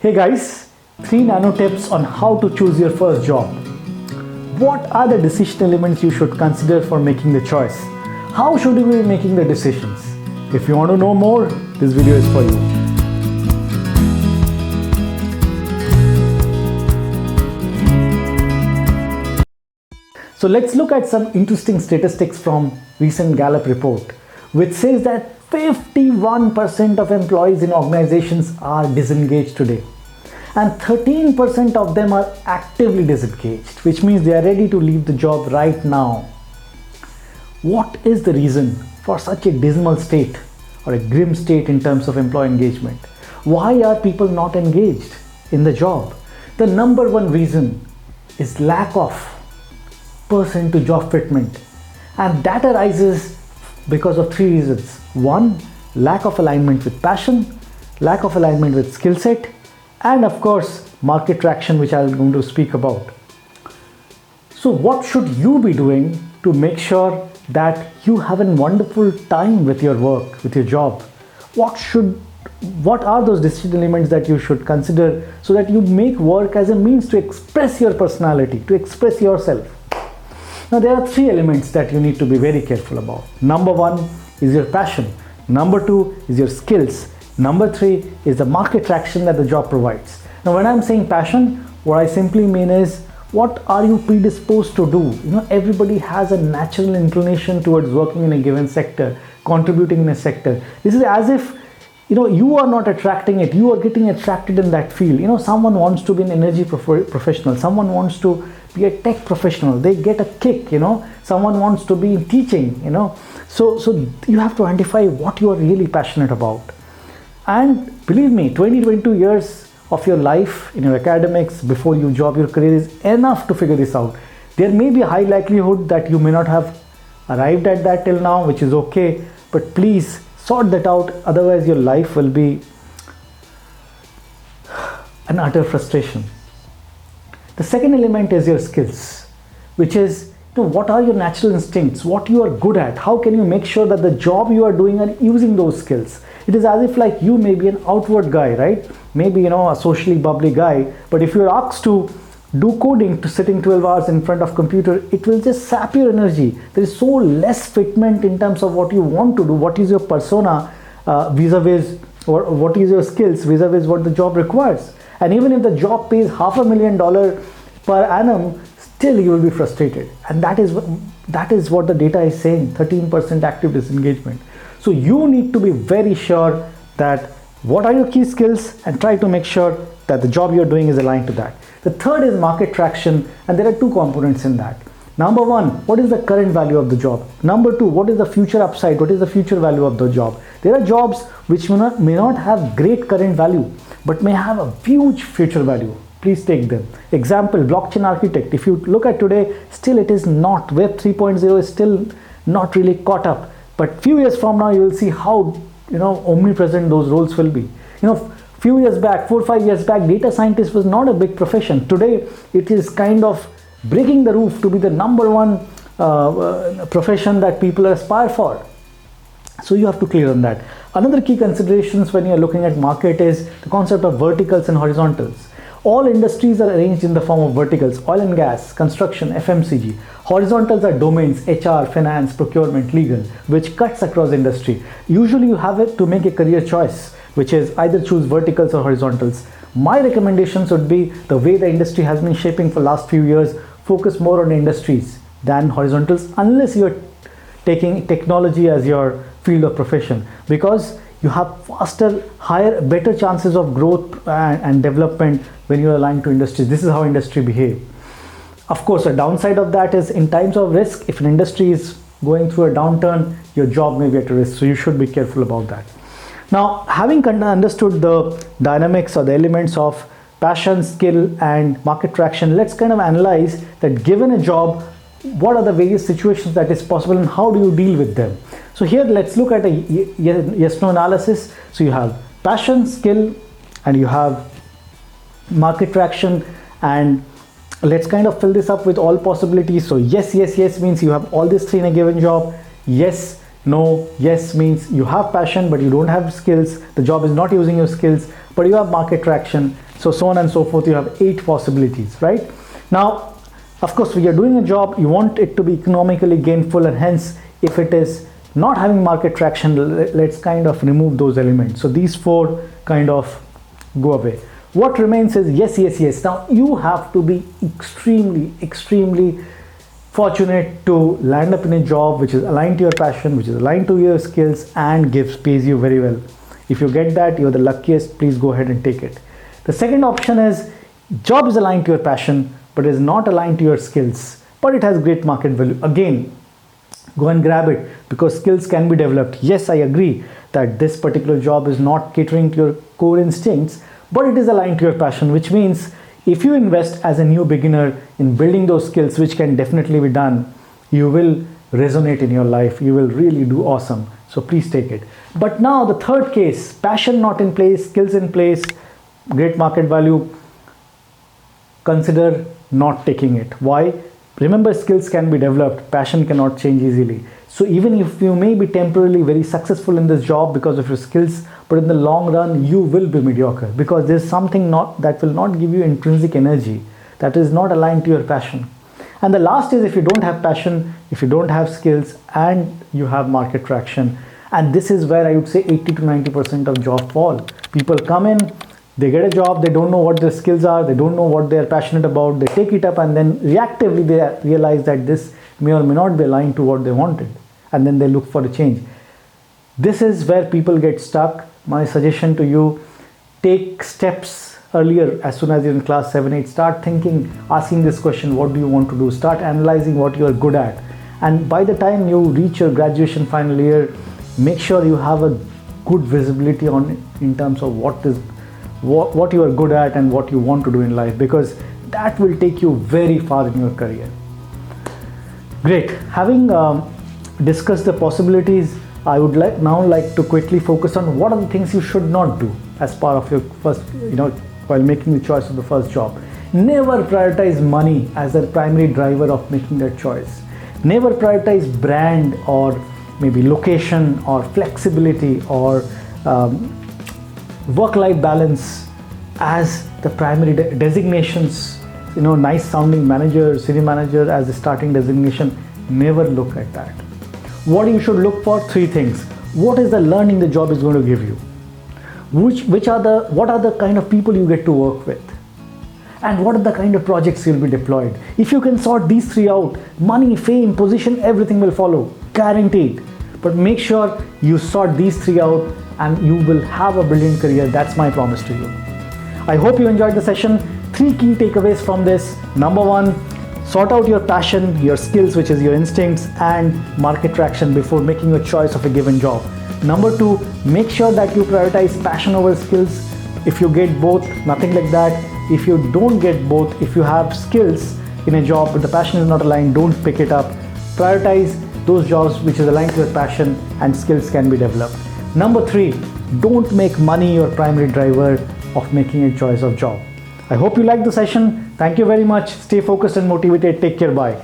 Hey guys, 3 nano tips on how to choose your first job. What are the decision elements you should consider for making the choice? How should you be making the decisions? If you want to know more, this video is for you. So let's look at some interesting statistics from recent Gallup report, which says that 51% of employees in organizations are disengaged today, and 13% of them are actively disengaged, which means they are ready to leave the job right now. What is the reason for such a dismal state or a grim state in terms of employee engagement? Why are people not engaged in the job? The number one reason is lack of person to job fitment, and that arises because of 3 reasons. 1, lack of alignment with passion, lack of alignment with skill set, and of course market traction, which I'm going to speak about. So what should you be doing to make sure that you have a wonderful time with your work, with your job? What are those decision elements that you should consider so that you make work as a means to express your personality, to express yourself? Now there are 3 elements that you need to be very careful about. Number 1 is your passion. Number 2 is your skills. Number 3 is the market traction that the job provides. Now when I'm saying passion, what I simply mean is, what are you predisposed to do? Everybody has a natural inclination towards working in a given sector, contributing in a sector. This is as if you are not attracting it, you are getting attracted in that field. Someone wants to be an energy professional, someone wants to be a tech professional, they get a kick. Someone wants to be in teaching. So you have to identify what you are really passionate about. And believe me, 22 years of your life in your academics before you job your career is enough to figure this out. There may be a high likelihood that you may not have arrived at that till now, which is okay, but please sort that out, otherwise your life will be an utter frustration. The second element is your skills, which is what are your natural instincts, what you are good at, how can you make sure that the job you are doing are using those skills. It is as if like you may be an outward guy, right? Maybe a socially bubbly guy, but if you're asked to do coding, to sitting 12 hours in front of computer, it will just sap your energy. There is so less fitment in terms of what you want to do, what is your persona vis-a-vis, or what is your skills vis-a-vis what the job requires. And even if the job pays $500,000 per annum, still you will be frustrated. And that is what the data is saying, 13% active disengagement. So you need to be very sure that what are your key skills and try to make sure that the job you're doing is aligned to that. The third is market traction, and there are 2 components in that. Number 1, what is the current value of the job? Number 2, what is the future upside? What is the future value of the job? There are jobs which may not have great current value, but may have a huge future value. Please take them. Example, blockchain architect. If you look at today, still it is not. Web 3.0 is still not really caught up. But few years from now, you will see how omnipresent those roles will be. Few years back, 4 or 5 years back, data scientist was not a big profession. Today, it is kind of breaking the roof to be the number 1 profession that people aspire for. So you have to clear on that. Another key considerations when you are looking at market is the concept of verticals and horizontals. All industries are arranged in the form of verticals: oil and gas, construction, FMCG. Horizontals are domains: HR, finance, procurement, legal, which cuts across industry. Usually you have it to make a career choice, which is either choose verticals or horizontals. My recommendations would be, the way the industry has been shaping for last few years, focus more on industries than horizontals, unless you're taking technology as your field of profession, because you have faster, higher, better chances of growth and development when you are aligned to industries. This is how industry behave. Of course, a downside of that is, in times of risk, if an industry is going through a downturn, your job may be at risk. So you should be careful about that. Now, having understood the dynamics or the elements of passion, skill, and market traction, let's kind of analyze that given a job, what are the various situations that is possible and how do you deal with them. So here let's look at a yes-no analysis. So you have passion, skill, and you have market traction, and let's kind of fill this up with all possibilities. So yes means you have all these 3 in a given job. Yes, no, yes means you have passion but you don't have skills, the job is not using your skills, but you have market traction. so on and so forth. You have 8 possibilities, right? Now, of course, when you're doing a job, you want it to be economically gainful, and hence, if it is not having market traction, let's kind of remove those elements. So these 4 kind of go away. What remains is yes, yes, yes. Now you have to be extremely fortunate to land up in a job which is aligned to your passion, which is aligned to your skills, and pays you very well. If you get that, you're the luckiest. Please go ahead and take it. The second option is job is aligned to your passion, but is not aligned to your skills, but it has great market value. Again, go and grab it, because skills can be developed. Yes, I agree that this particular job is not catering to your core instincts, but it is aligned to your passion, which means if you invest as a new beginner in building those skills, which can definitely be done, you will resonate in your life. You will really do awesome. So please take it. But now the third case, passion not in place, skills in place, great market value, consider not taking it. Why? Remember, skills can be developed, passion cannot change easily. So even if you may be temporarily very successful in this job because of your skills, but in the long run you will be mediocre, because there's something that will not give you intrinsic energy, that is not aligned to your passion. And the last is, if you don't have passion, if you don't have skills, and you have market traction, and this is where I would say 80 to 90% of job fall. People come in, they get a job, they don't know what their skills are, they don't know what they are passionate about, they take it up, and then reactively they realize that this may or may not be aligned to what they wanted, and then they look for a change. This is where people get stuck. My suggestion to you, take steps earlier, as soon as you're in class 7, 8, start thinking, asking this question, what do you want to do? Start analyzing what you are good at. And by the time you reach your graduation final year, make sure you have a good visibility on in terms of what you are good at and what you want to do in life, because that will take you very far in your career. Great. Having discussed the possibilities, I would now like to quickly focus on what are the things you should not do as part of your first, while making the choice of the first job. Never prioritize money as the primary driver of making that choice. Never prioritize brand or maybe location or flexibility or work-life balance as the primary designations. Nice sounding manager, senior manager as the starting designation. Never look at that. What you should look for? 3 things. What is the learning the job is going to give you? What are the kind of people you get to work with? And what are the kind of projects you'll be deployed? If you can sort these 3 out, money, fame, position, everything will follow, guaranteed. But make sure you sort these 3 out and you will have a brilliant career. That's my promise to you. I hope you enjoyed the session. 3 key takeaways from this. Number 1, sort out your passion, your skills, which is your instincts, and market traction before making a choice of a given job. Number 2, make sure that you prioritize passion over skills. If you get both, nothing like that. If you don't get both, if you have skills in a job but the passion is not aligned, don't pick it up. Prioritize those jobs which is aligned to your passion, and skills can be developed. Number 3, don't make money your primary driver of making a choice of job. I hope you liked the session. Thank you very much. Stay focused and motivated. Take care. Bye.